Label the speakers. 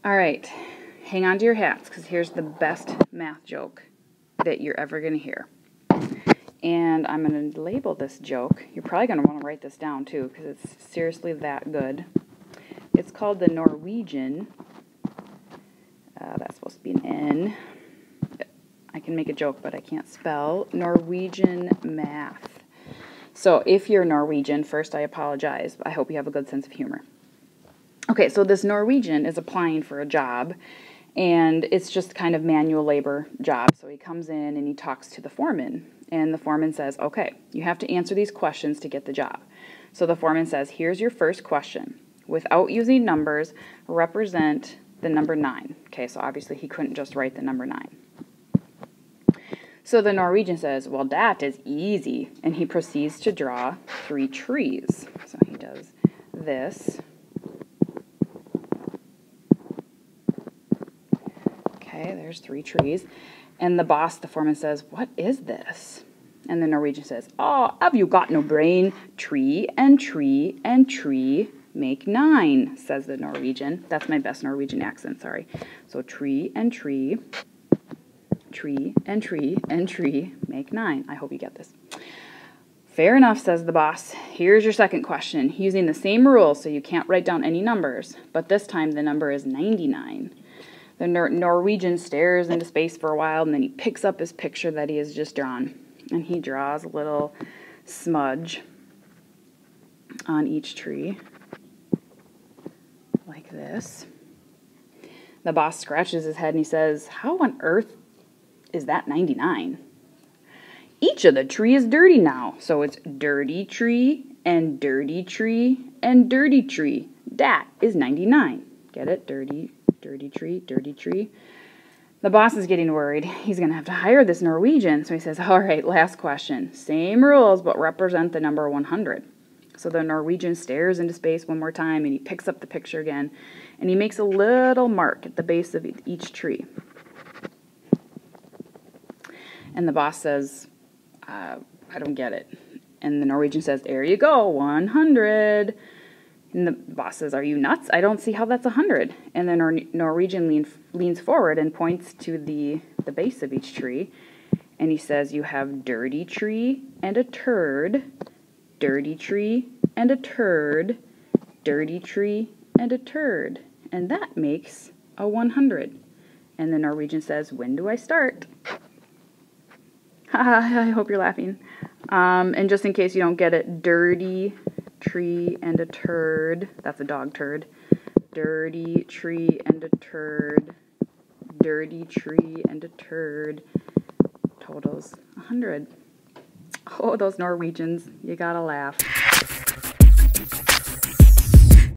Speaker 1: All right, hang on to your hats, because here's the best math joke that you're ever going to hear. And I'm going to label this joke. You're probably going to want to write this down, too, because it's seriously that good. It's called the Norwegian. That's supposed to be an N. I can make a joke, but I can't spell. Norwegian math. So if you're Norwegian, first I apologize. I hope you have a good sense of humor. Okay, so this Norwegian is applying for a job, and it's just kind of manual labor job. So he comes in and he talks to the foreman, and the foreman says, okay, you have to answer these questions to get the job. So the foreman says, here's your first question. Without using numbers, represent the number 9. Okay, so obviously he couldn't just write the number 9. So the Norwegian says, well, that is easy, and he proceeds to draw 3 trees. So he does this. Okay, there's 3 trees. And the boss, the foreman, says, what is this? And the Norwegian says, oh, have you got no brain? Tree and tree and tree make 9, says the Norwegian. That's my best Norwegian accent, sorry. So tree and tree, tree and tree and tree make 9. I hope you get this. Fair enough, says the boss. Here's your second question. Using the same rules, so you can't write down any numbers, but this time the number is 99. The Norwegian stares into space for a while, and then he picks up his picture that he has just drawn. And he draws a little smudge on each tree, like this. The boss scratches his head and he says, how on earth is that 99? Each of the tree is dirty now, so it's dirty tree and dirty tree and dirty tree. That is 99. Get it? Dirty tree, dirty tree. The boss is getting worried. He's going to have to hire this Norwegian. So he says, all right, last question. Same rules, but represent the number 100. So the Norwegian stares into space one more time, and he picks up the picture again, and he makes a little mark at the base of each tree. And the boss says, I don't get it. And the Norwegian says, there you go, 100. And the boss says, are you nuts? I don't see how that's 100. And the Norwegian leans forward and points to the base of each tree. And he says, you have dirty tree and a turd, dirty tree and a turd, dirty tree and a turd. And that makes a 100. And the Norwegian says, when do I start? I hope you're laughing. And just in case you don't get it, dirty tree and a turd. That's a dog turd. Dirty tree and a turd. Dirty tree and a turd. Totals 100. Oh, those Norwegians. You gotta laugh.